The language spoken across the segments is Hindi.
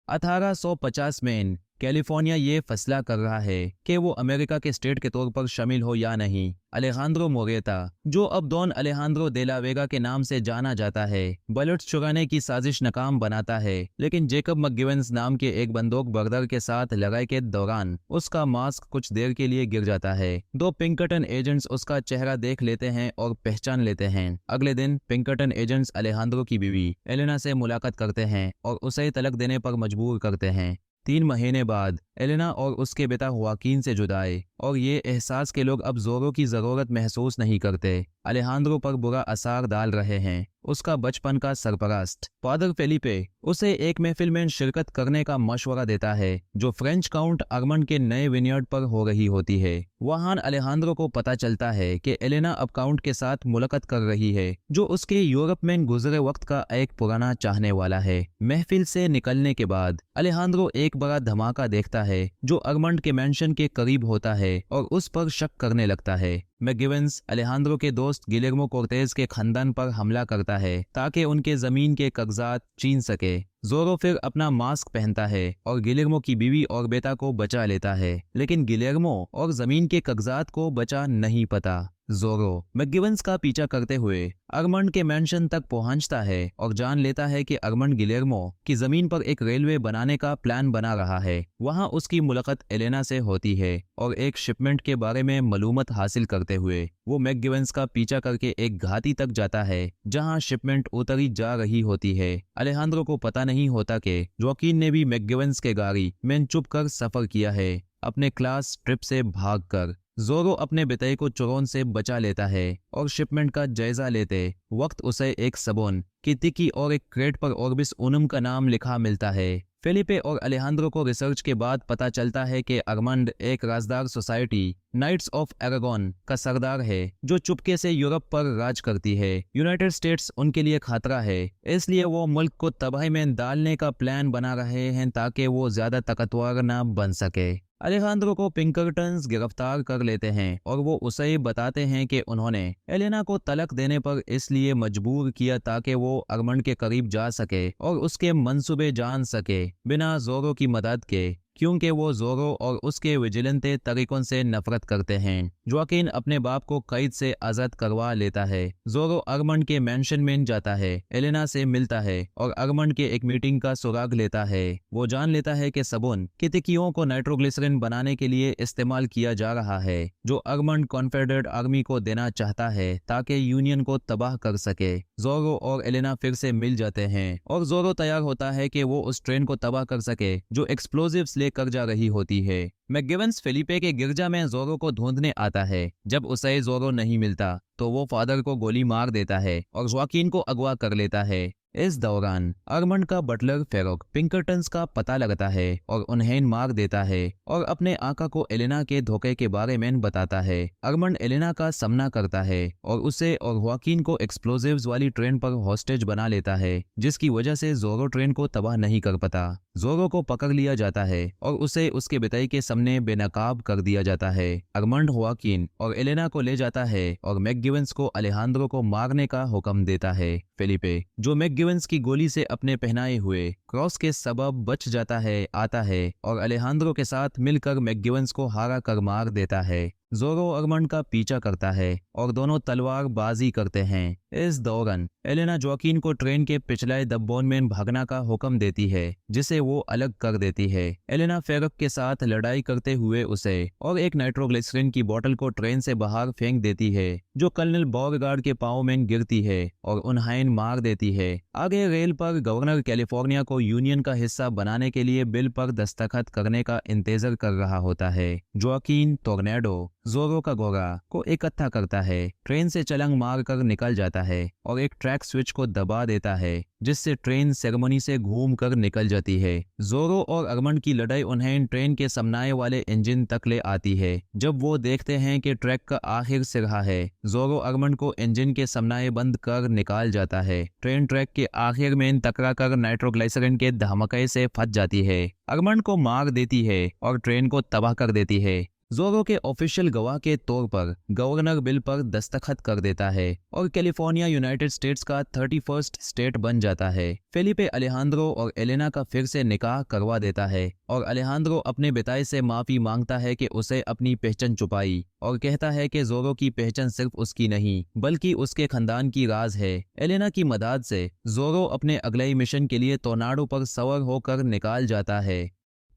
1850 में कैलिफोर्निया ये फैसला कर रहा है कि वो अमेरिका के स्टेट के तौर पर शामिल हो या नहीं। अलेहांद्रो मोरेता, जो अब डॉन अलेहांद्रो दे ला वेगा के नाम से जाना जाता है, बैलेट्स चुराने की साजिश नाकाम बनाता है, लेकिन जेकब मकगिवंस नाम के एक बंदूक बर्दर के साथ लड़ाई के दौरान उसका मास्क कुछ देर के लिए गिर जाता है। दो पिंकरटन एजेंट्स उसका चेहरा देख लेते हैं और पहचान लेते हैं। अगले दिन पिंकरटन एजेंट्स अलेहांद्रो की बीवी एलेना से मुलाकात करते हैं और उसे तलाक देने पर मजबूर करते हैं। 3 महीने बाद एलेना और उसके बेटा हुआकीन से जुदाई और ये एहसास के लोग अब जोरों की जरूरत महसूस नहीं करते, अलेहांद्रो पर बुरा असर डाल रहे हैं। उसका बचपन का सरपरस्त फादर फेलिपे उसे एक महफिल में शिरकत करने का मशवरा देता है जो फ्रेंच काउंट आर्मंड के नए विनियर्ड पर हो रही होती है। वहां अलेहांद्रो को पता चलता है कि एलेना अब काउंट के साथ मुलाकात कर रही है, जो उसके यूरोप में गुजरे वक्त का एक पुराना चाहने वाला है। महफिल से निकलने के बाद अलेहांद्रो एक बड़ा धमाका देखता है जो आर्मंड के मैंशन के करीब होता है और उस पर शक करने लगता है। मैकगिवंस अलेहांद्रो के दोस्त गिलेर्मो कोर्टेज के खानदान पर हमला करता है ताकि उनके जमीन के कागजात छीन सके। जोरो फिर अपना मास्क पहनता है और गिलेर्मो की बीवी और बेटा को बचा लेता है, लेकिन गिलेर्मो और जमीन के कागजात को बचा नहीं पाता। जोरो मैकगिवंस का पीछा करते हुए आर्मंड के मैंशन तक पहुंचता है और जान लेता है कि आर्मंड गिलेर्मो की जमीन पर एक रेलवे बनाने का प्लान बना रहा है। वहां उसकी मुलाकात एलेना से होती है और एक शिपमेंट के बारे में मालूमात हासिल करते हुए वो मैकगिवंस का पीछा करके एक घाटी तक जाता है जहां शिपमेंट उतरी जा रही होती है। अलेहांद्रो को पता नहीं होता कि जोकीन ने भी मैकगिवंस के गाड़ी में छुप कर सफर किया है, अपने क्लास ट्रिप से भागकर। जोरो अपने बेटे को चोरों से बचा लेता है और शिपमेंट का जायजा लेते वक्त उसे एक सबोन की टिक्की और एक क्रेट पर ऑर्बिस उनम का नाम लिखा मिलता है। फेलिपे और अलेहांद्रो को रिसर्च के बाद पता चलता है कि आर्मंड एक राजदार सोसाइटी नाइट्स ऑफ एरागोन का सरदार है जो चुपके से यूरोप पर राज करती है। यूनाइटेड स्टेट्स उनके लिए खतरा है, इसलिए वो मुल्क को तबाही में डालने का प्लान बना रहे हैं ताकि वो ज्यादा ताकतवर न बन सके। अलेहांद्रो को पिंकरटन्स गिरफ्तार कर लेते हैं और वो उसे बताते हैं कि उन्होंने एलेना को तलाक देने पर इसलिए मजबूर किया ताकि वो आर्मंड के करीब जा सके और उसके मंसूबे जान सके बिना जोरो की मदद के, क्योंकि वो जोरो और उसके विजिलेंटे तरीकों से नफरत करते हैं। जोकिन अपने बाप को कैद से आजाद करवा लेता है। जोरो आर्मंड के मैंशन में जाता है, एलेना से मिलता है और आर्मंड के एक मीटिंग का सुराग लेता है। वो जान लेता है कि सबून की टिक्कियों को नाइट्रोग्लिसरीन बनाने के लिए इस्तेमाल किया जा रहा है जो आर्मंड कॉन्फेडरेट आर्मी को देना चाहता है ताकि यूनियन को तबाह कर सके। जोरो और एलेना फिर से मिल जाते हैं और जोरो तैयार होता है कि वो उस ट्रेन को तबाह कर सके जो एक्सप्लोजिव्स लेकर जा रही होती है। मैकगिवंस फेलिपे के गिरजा में जोरो को ढूंढने आता है। जब उसे जोरो नहीं मिलता तो वो फादर को गोली मार देता है और जोकिन को अगवा कर लेता है। इस दौरान आर्मंड का बटलर फेरोक पिंकरटन्स का पता लगाता है और उन्हें मार देता है और अपने आका को एलेना के धोखे के बारे में बताता है। आर्मंड एलेना का सामना करता है और उसे और जोकिन को एक्सप्लोजिव्स वाली ट्रेन पर हॉस्टेज बना लेता है, जिसकी वजह से जोरो ट्रेन को तबाह नहीं कर पाता। जोरो को पकड़ लिया जाता है और उसे उसके बेटे के सामने बेनकाब कर दिया जाता है। आर्मंड जोकिन और एलेना को ले जाता है और मैकगिवंस को अलेहांद्रो को मारने का हुक्म देता है। फेलिपे, जो मैकगिवंस की गोली से अपने पहनाए हुए क्रॉस के सबब बच जाता है, आता है और अलेहांद्रो के साथ मिलकर मैकगिवंस को हरा कर मार देता है। जोरो आर्मंड का पीछा करता है और दोनों तलवार बाजी करते हैं। इस दौरान एलेना जोकिन को ट्रेन के पिछले डब्बों में भागना का हुक्म देती है, जिसे वो अलग कर देती है। एलेना फेरक के साथ लड़ाई करते हुए उसे और एक नाइट्रोग्लिसरीन की बोतल को ट्रेन से बाहर फेंक देती है, जो कर्नल बोरगार्ड के पांव में गिरती है और उन्हें मार देती है। आगे रेल पर गवर्नर कैलिफोर्निया को यूनियन का हिस्सा बनाने के लिए बिल पर दस्तखत करने का इंतजार कर रहा होता है। जोकिन टोर्नेडो जोरो का घोड़ा को इकट्ठा करता है, ट्रेन से छलांग मारकर निकल जाता है और एक ट्रैक स्विच को दबा देता है, जिससे ट्रेन सेरेमनी से घूमकर निकल जाती है। जोरो और आर्मंड की लड़ाई उन्हें ट्रेन के सामने वाले इंजन तक ले आती है। जब वो देखते हैं कि ट्रैक का आखिर सिरा है, जोरो आर्मंड को इंजन के सामने बंद कर निकाल जाता है। ट्रेन ट्रैक के आखिर में टकराकर नाइट्रोग्लिसरीन के धमाके से फंस जाती है, आर्मंड को मार देती है और ट्रेन को तबाह कर देती है। जोरो के ऑफिशियल गवाह के तौर पर गवर्नर बिल पर दस्तखत कर देता है और कैलिफोर्निया यूनाइटेड स्टेट्स का 31st स्टेट बन जाता है। फेलिपे अलेहांद्रो और एलेना का फिर से निकाह करवा देता है और अलेहांद्रो अपने बिताई से माफी मांगता है कि उसे अपनी पहचान छुपाई और कहता है कि जोरो की पहचान सिर्फ उसकी नहीं बल्कि उसके खानदान की राज है। एलेना की मदद से जोरो अपने अगले मिशन के लिए टोर्नाडो पर सवार होकर निकाल जाता है।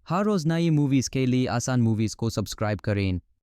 हर रोज़ नई मूवीज़ के लिए आसान मूवीज़ को सब्सक्राइब करें।